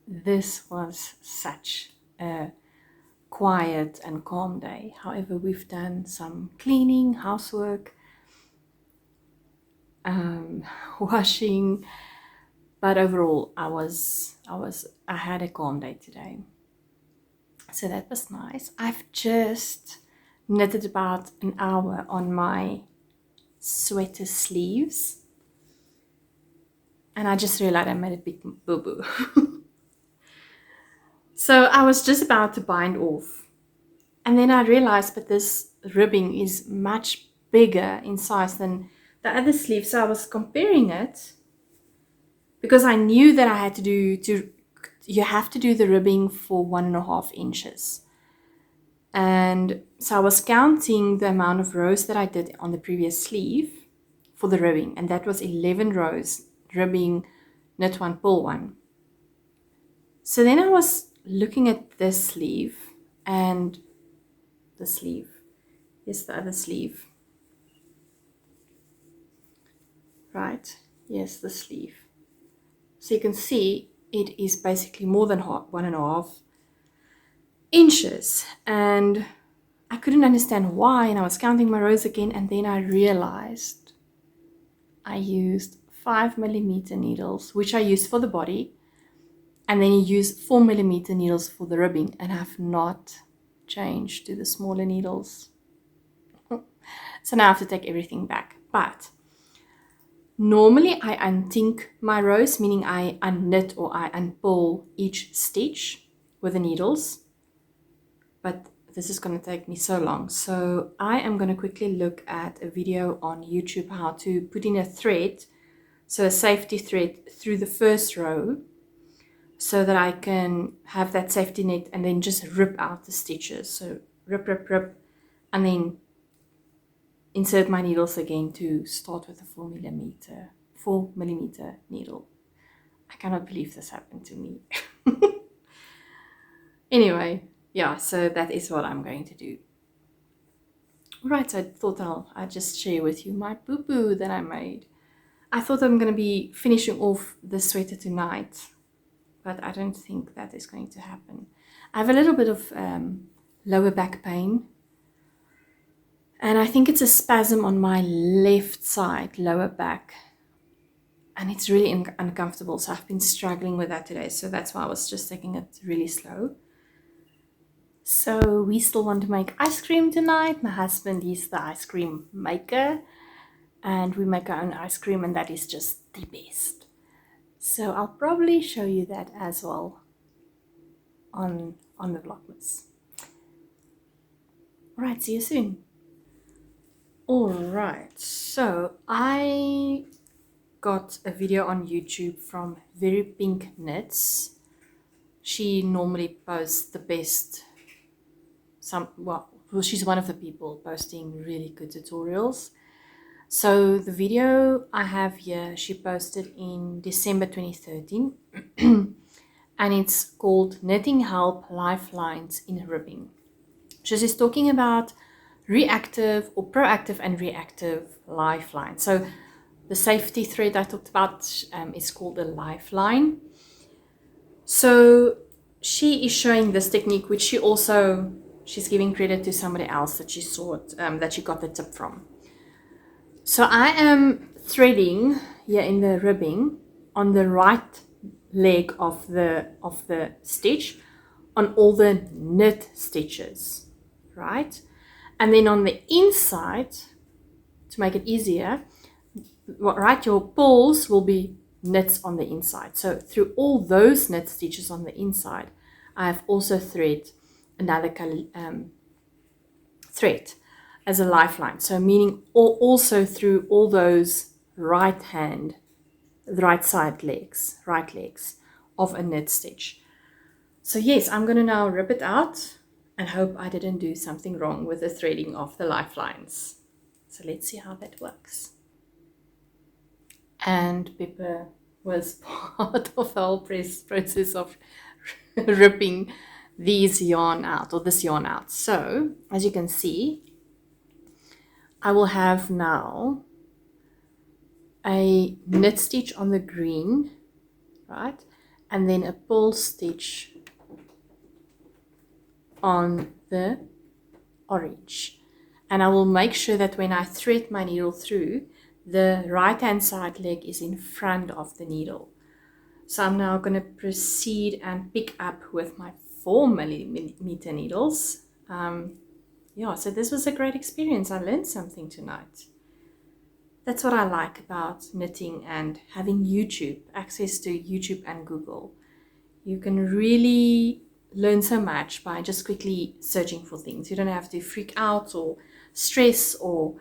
this was such a quiet and calm day. However, we've done some cleaning, housework, washing, but overall I had a calm day today. So that was nice. I've just knitted about an hour on my sweater sleeves, and I just realized I made a big boo-boo. So I was just about to bind off, and then I realized that this ribbing is much bigger in size than the other sleeve. So I was comparing it because I knew that I had to you have to do the ribbing for 1.5 inches. And so I was counting the amount of rows that I did on the previous sleeve for the ribbing, and that was 11 rows, ribbing, knit one, pull one. So then I was looking at this sleeve and the sleeve. Yes, the other sleeve. Right, yes, the sleeve. So you can see it is basically more than 1.5 inches, and I couldn't understand why, and I was counting my rows again, and then I realized I used 5mm needles, which I used for the body, and then you use 4mm needles for the ribbing, and I have not changed to the smaller needles. So now I have to take everything back. But normally I untink my rows, meaning I unknit or I unpull each stitch with the needles. But this is going to take me so long. So I am going to quickly look at a video on YouTube how to put in a thread, so a safety thread through the first row, so that I can have that safety net and then just rip out the stitches. So rip, and then insert my needles again to start with a 4mm needle. I cannot believe this happened to me. Anyway, yeah, so that is what I'm going to do. Right, so I thought I'll just share with you my boo-boo that I made. I thought I'm going to be finishing off the sweater tonight, but I don't think that is going to happen. I have a little bit of lower back pain, and I think it's a spasm on my left side, lower back, and it's really uncomfortable, so I've been struggling with that today, so that's why I was just taking it really slow. So we still want to make ice cream tonight. My husband, he's the ice cream maker, and we make our own ice cream, and that is just the best. So I'll probably show you that as well on the Vlogmas. Alright, see you soon. Alright, so I got a video on YouTube from Very Pink Knits. She normally posts the best, well, she's one of the people posting really good tutorials. So the video I have here, she posted in December 2013, and it's called Knitting Help Lifelines in Ribbing. So she's talking about reactive or proactive and reactive lifeline. So the safety thread I talked about is called a lifeline. So she is showing this technique, which she's giving credit to somebody else that she saw it, that she got the tip from. So I am threading here in the ribbing on the right leg of the stitch on all the knit stitches, right? And then on the inside, to make it easier, right, your pulls will be knits on the inside. So through all those knit stitches on the inside, I have also thread another thread as a lifeline. So meaning also through all those right side legs, right legs of a knit stitch. So yes, I'm going to now rip it out and hope I didn't do something wrong with the threading of the lifelines. So let's see how that works. And Pippa was part of the whole process of ripping this yarn out. So as you can see, I will have now a knit stitch on the green, right? and then a pull stitch on the orange. And I will make sure that when I thread my needle through, the right hand side leg is in front of the needle. So I'm now going to proceed and pick up with my 4mm needles. Yeah, so this was a great experience. I learned something tonight. That's what I like about knitting and having YouTube, access to YouTube and Google. You can really learn so much by just quickly searching for things. You don't have to freak out or stress or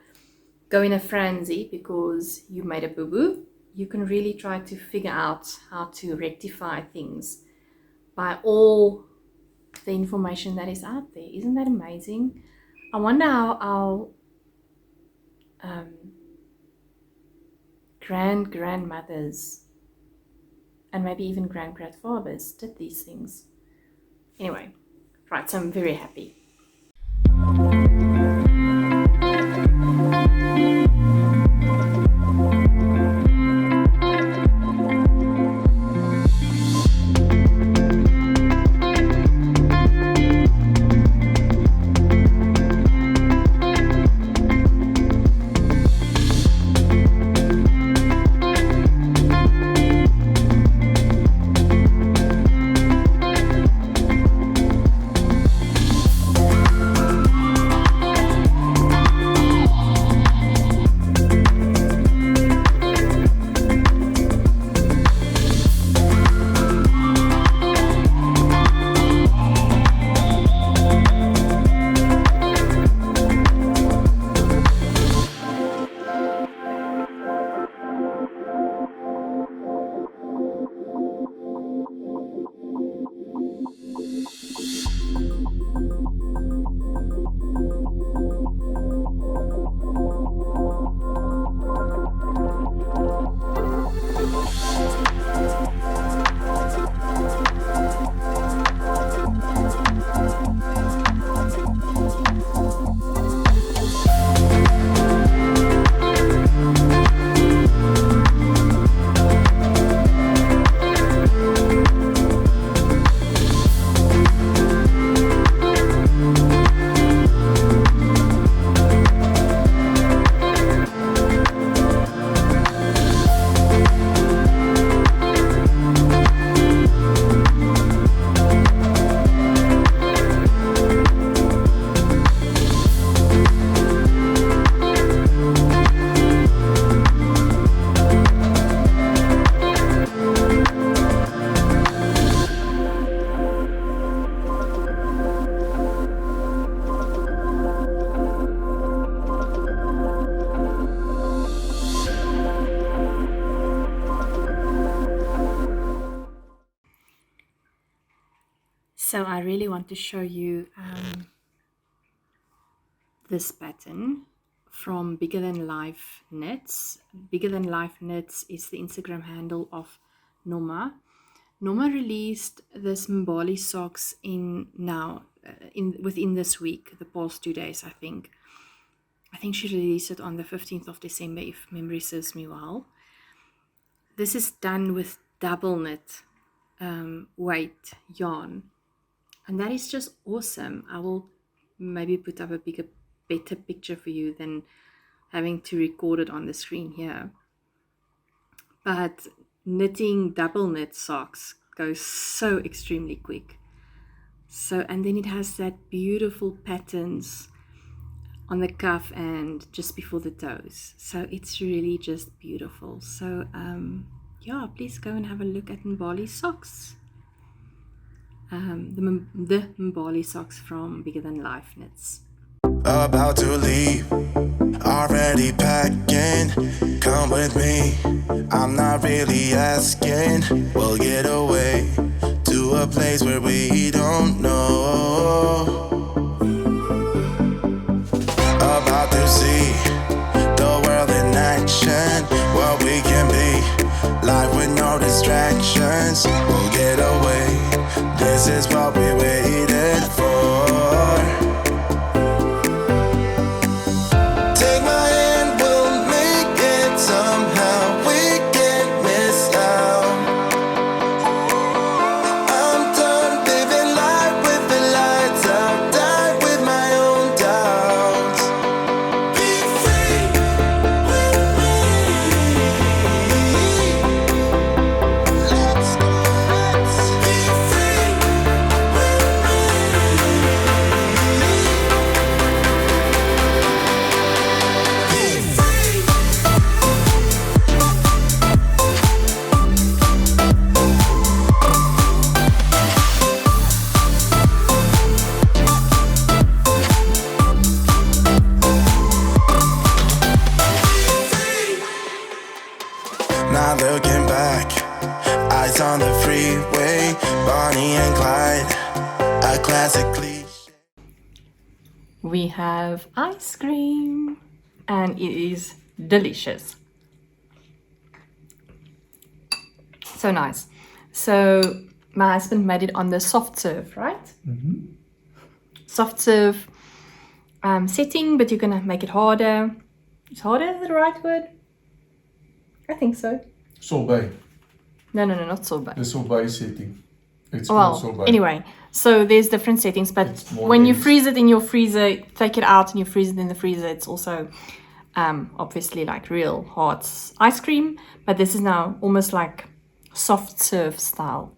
go in a frenzy because you made a boo-boo. You can really try to figure out how to rectify things by all the information that is out there. Isn't that amazing? I wonder how our grandmothers and maybe even grandfathers did these things. Anyway, right, so I'm very happy. So I really want to show you this pattern from Bigger Than Life Knits. Bigger Than Life Knits is the Instagram handle of Norma. Norma released this Mbali socks within this week, the past 2 days, I think. I think she released it on the 15th of December, if memory serves me well. This is done with double knit weight yarn. And that is just awesome. I will maybe put up a better picture for you than having to record it on the screen here. But knitting double knit socks goes so extremely quick. And then it has that beautiful patterns on the cuff and just before the toes. So it's really just beautiful. So yeah, please go and have a look at Mbali socks. The Mbali socks from Bigger Than Life Knits. About to leave, already packing. Come with me, I'm not really asking. We'll get away to a place where we don't know. About to see the world in action, what we can be, life with no distractions. We'll get away, this is what we waited for. Take my hand, we'll make it somehow. We can't miss out. Bonnie and Clyde, a classic cliche. We have ice cream and it is delicious. So nice. So my husband made it on the soft serve, right? Mm-hmm. Soft serve setting, but you're gonna make it harder. Is harder the right word? I think so. Sorbet. No, not sorbet. The sorbet setting. It's Well, called sorbet. anyway, so there's different settings, but It's more when you dense. freeze it in your freezer, take it out and you freeze it in the freezer, it's also obviously like real hard ice cream, but this is now almost like soft serve style,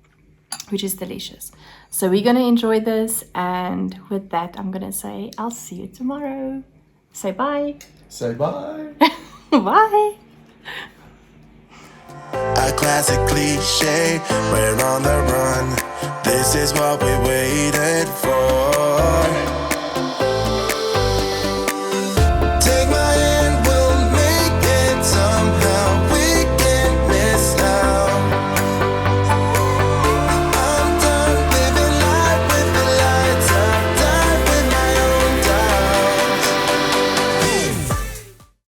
which is delicious. So we're gonna enjoy this, and with that I'm gonna say I'll see you tomorrow. Say bye. Say bye. Bye. A classic cliche, we're on the run. This is what we waited for.